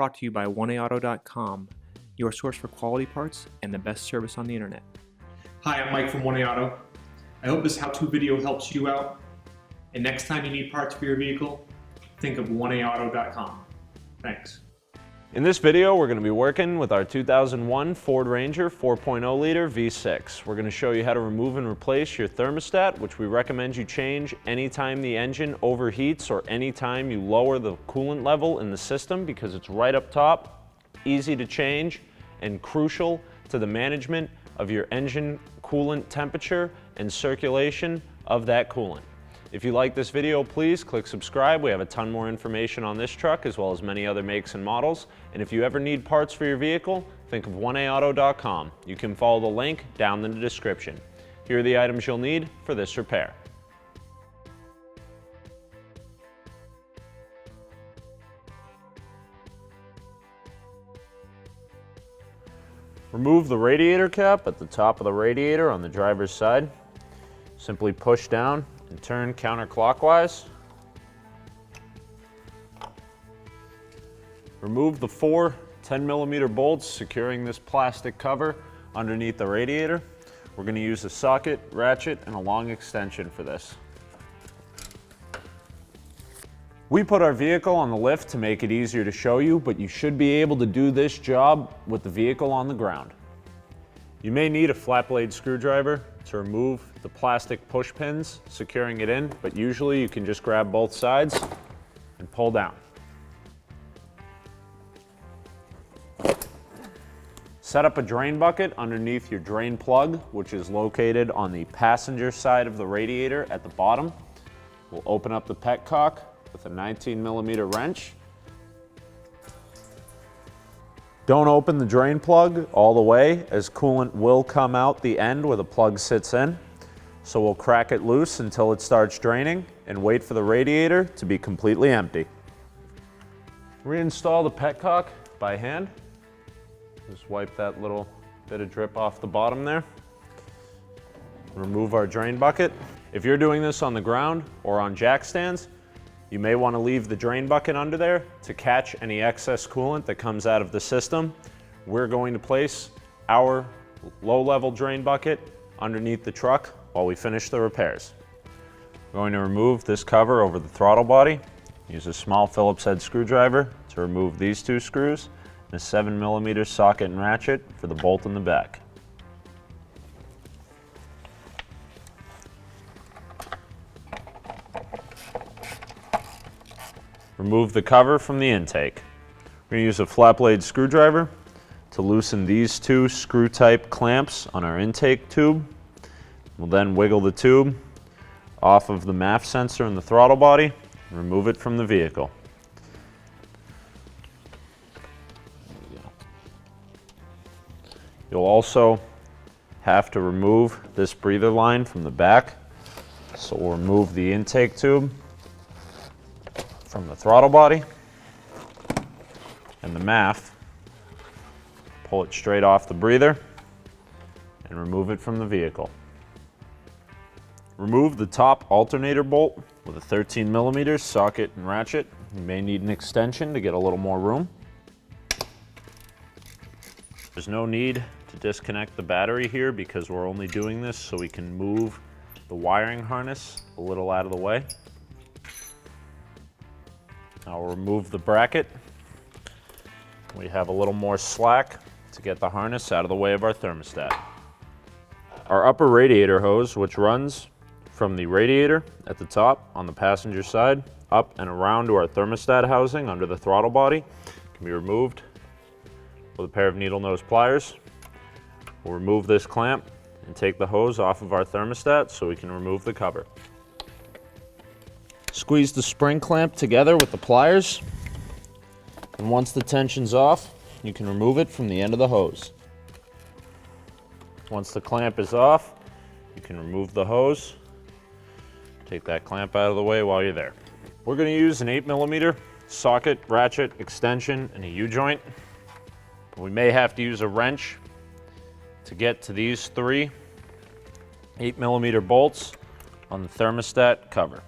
brought to you by 1AAuto.com, your source for quality parts and the best service on the internet. Hi, I'm Mike from 1AAuto. I hope this how-to video helps you out. And next time you need parts for your vehicle, think of 1AAuto.com. Thanks. In this video, we're going to be working with our 2001 Ford Ranger 4.0 liter V6. We're going to show you how to remove and replace your thermostat, which we recommend you change anytime the engine overheats or anytime you lower the coolant level in the system, because it's right up top, easy to change, and crucial to the management of your engine coolant temperature and circulation of that coolant. If you like this video, please click subscribe. We have a ton more information on this truck as well as many other makes and models. And if you ever need parts for your vehicle, think of 1AAuto.com. You can follow the link down in the description. Here are the items you'll need for this repair. Remove the radiator cap at the top of the radiator on the driver's side. Simply push down and turn counterclockwise. Remove the four 10mm bolts securing this plastic cover underneath the radiator. We're going to use a socket, ratchet, and a long extension for this. We put our vehicle on the lift to make it easier to show you, but you should be able to do this job with the vehicle on the ground. You may need a flat blade screwdriver to remove the plastic push pins securing it in, but usually you can just grab both sides and pull down. Set up a drain bucket underneath your drain plug, which is located on the passenger side of the radiator at the bottom. We'll open up the petcock with a 19mm wrench. Don't open the drain plug all the way, as coolant will come out the end where the plug sits in. So we'll crack it loose until it starts draining and wait for the radiator to be completely empty. Reinstall the petcock by hand. Just wipe that little bit of drip off the bottom there. Remove our drain bucket. If you're doing this on the ground or on jack stands, you may want to leave the drain bucket under there to catch any excess coolant that comes out of the system. We're going to place our low-level drain bucket underneath the truck while we finish the repairs. We're going to remove this cover over the throttle body. Use a small Phillips head screwdriver to remove these two screws, and a 7mm socket and ratchet for the bolt in the back. Remove the cover from the intake. We're going to use a flat blade screwdriver to loosen these two screw-type clamps on our intake tube. We'll then wiggle the tube off of the MAF sensor in the throttle body and remove it from the vehicle. You'll also have to remove this breather line from the back. So we'll remove the intake tube from the throttle body and the MAF. Pull it straight off the breather and remove it from the vehicle. Remove the top alternator bolt with a 13mm socket and ratchet. You may need an extension to get a little more room. There's no need to disconnect the battery here because we're only doing this so we can move the wiring harness a little out of the way. Now we'll remove the bracket. We have a little more slack to get the harness out of the way of our thermostat. Our upper radiator hose, which runs from the radiator at the top on the passenger side up and around to our thermostat housing under the throttle body, can be removed with a pair of needle nose pliers. We'll remove this clamp and take the hose off of our thermostat so we can remove the cover. Squeeze the spring clamp together with the pliers, and once the tension's off, you can remove it from the end of the hose. Once the clamp is off, you can remove the hose. Take that clamp out of the way while you're there. We're going to use an 8mm socket, ratchet, extension, and a U-joint. We may have to use a wrench to get to these three 8mm bolts on the thermostat cover.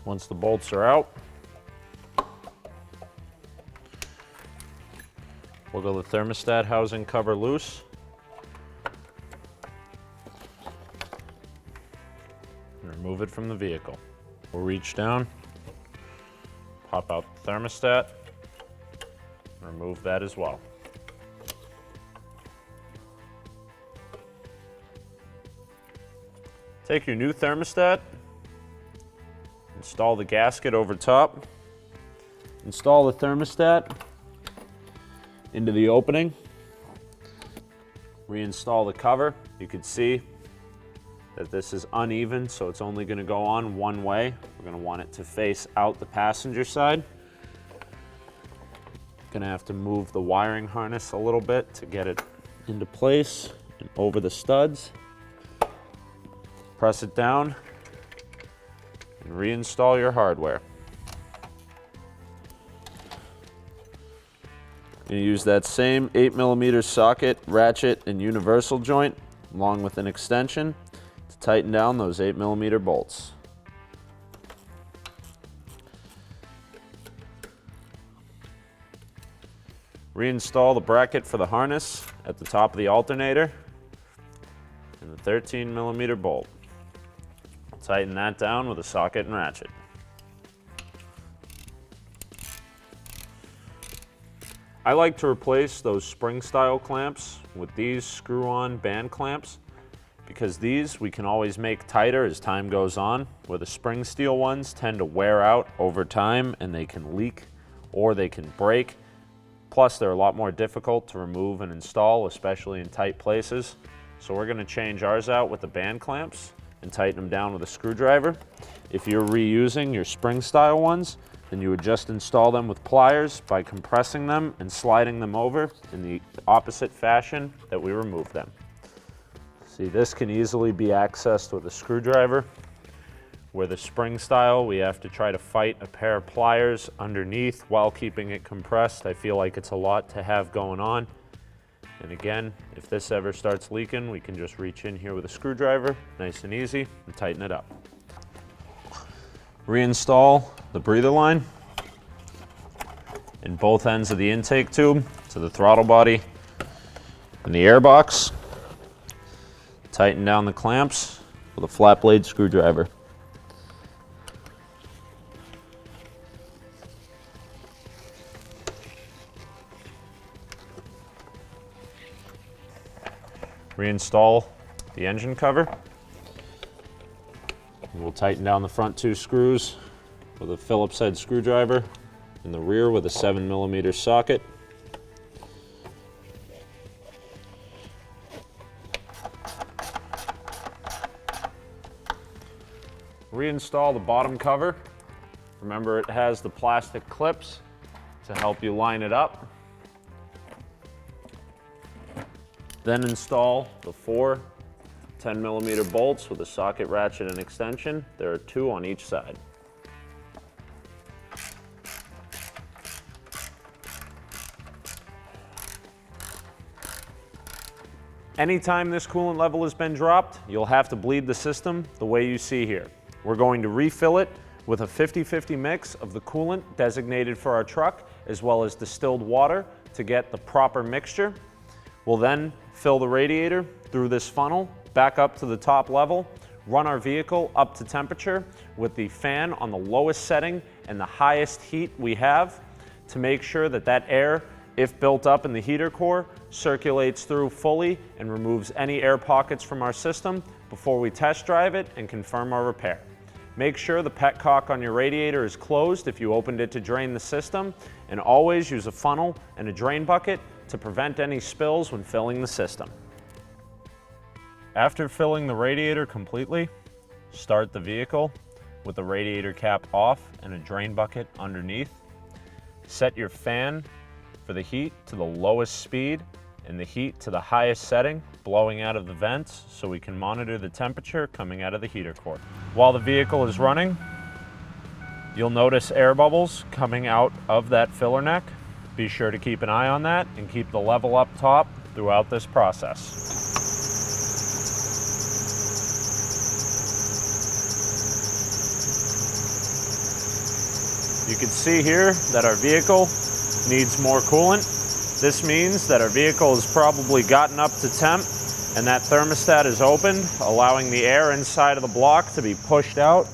Once the bolts are out, wiggle the thermostat housing cover loose. And remove it from the vehicle. We'll reach down, pop out the thermostat, remove that as well. Take your new thermostat, install the gasket over top, install the thermostat into the opening, reinstall the cover. You can see that this is uneven, so it's only going to go on one way. We're going to want it to face out the passenger side. Going to have to move the wiring harness a little bit to get it into place and over the studs. Press it down and reinstall your hardware. You use that same 8mm socket, ratchet, and universal joint along with an extension to tighten down those 8mm bolts. Reinstall the bracket for the harness at the top of the alternator and the 13mm bolt. Tighten that down with a socket and ratchet. I like to replace those spring-style clamps with these screw-on band clamps because these we can always make tighter as time goes on, where the spring steel ones tend to wear out over time and they can leak or they can break. Plus, they're a lot more difficult to remove and install, especially in tight places. So we're going to change ours out with the band clamps and tighten them down with a screwdriver. If you're reusing your spring style ones, then you would just install them with pliers by compressing them and sliding them over in the opposite fashion that we removed them. See, this can easily be accessed with a screwdriver, where the spring style we have to try to fight a pair of pliers underneath while keeping it compressed. I feel like it's a lot to have going on. And again, if this ever starts leaking, we can just reach in here with a screwdriver, nice and easy, and tighten it up. Reinstall the breather line in both ends of the intake tube to the throttle body and the air box. Tighten down the clamps with a flat blade screwdriver. Reinstall the engine cover. We'll tighten down the front two screws with a Phillips head screwdriver, and the rear with a 7mm socket. Reinstall the bottom cover. Remember, it has the plastic clips to help you line it up. Then install the 4 10mm bolts with a socket, ratchet, and extension. There are 2 on each side. Anytime this coolant level has been dropped, you'll have to bleed the system the way you see here. We're going to refill it with a 50-50 mix of the coolant designated for our truck, as well as distilled water to get the proper mixture. We'll then fill the radiator through this funnel back up to the top level, run our vehicle up to temperature with the fan on the lowest setting and the highest heat we have to make sure that that air, if built up in the heater core, circulates through fully and removes any air pockets from our system before we test drive it and confirm our repair. Make sure the petcock on your radiator is closed if you opened it to drain the system, and always use a funnel and a drain bucket to prevent any spills when filling the system. After filling the radiator completely, start the vehicle with the radiator cap off and a drain bucket underneath. Set your fan for the heat to the lowest speed and the heat to the highest setting, blowing out of the vents so we can monitor the temperature coming out of the heater core. While the vehicle is running, you'll notice air bubbles coming out of that filler neck. Be sure to keep an eye on that and keep the level up top throughout this process. You can see here that our vehicle needs more coolant. This means that our vehicle has probably gotten up to temp and that thermostat is opened, allowing the air inside of the block to be pushed out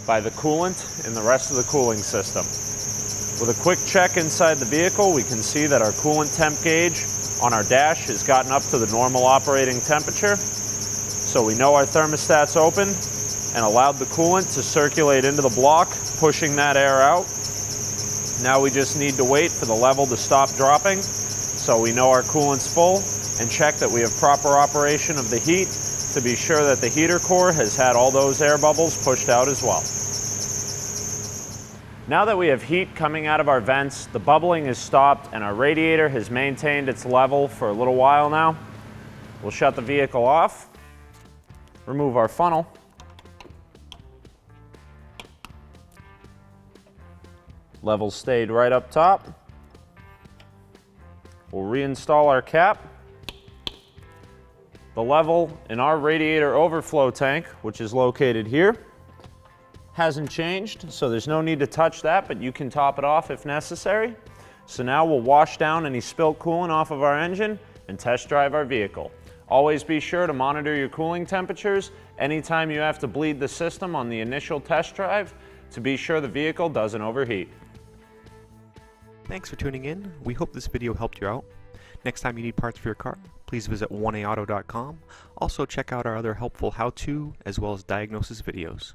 by the coolant in the rest of the cooling system. With a quick check inside the vehicle, we can see that our coolant temp gauge on our dash has gotten up to the normal operating temperature. So we know our thermostat's open and allowed the coolant to circulate into the block, pushing that air out. Now we just need to wait for the level to stop dropping so we know our coolant's full, and check that we have proper operation of the heat to be sure that the heater core has had all those air bubbles pushed out as well. Now that we have heat coming out of our vents, the bubbling is stopped and our radiator has maintained its level for a little while now. We'll shut the vehicle off, remove our funnel, level stayed right up top. We'll reinstall our cap. The level in our radiator overflow tank, which is located here, hasn't changed, so there's no need to touch that, but you can top it off if necessary. So now we'll wash down any spilt coolant off of our engine and test drive our vehicle. Always be sure to monitor your cooling temperatures anytime you have to bleed the system on the initial test drive to be sure the vehicle doesn't overheat. Thanks for tuning in. We hope this video helped you out. Next time you need parts for your car, please visit 1aauto.com. Also check out our other helpful how-to as well as diagnosis videos.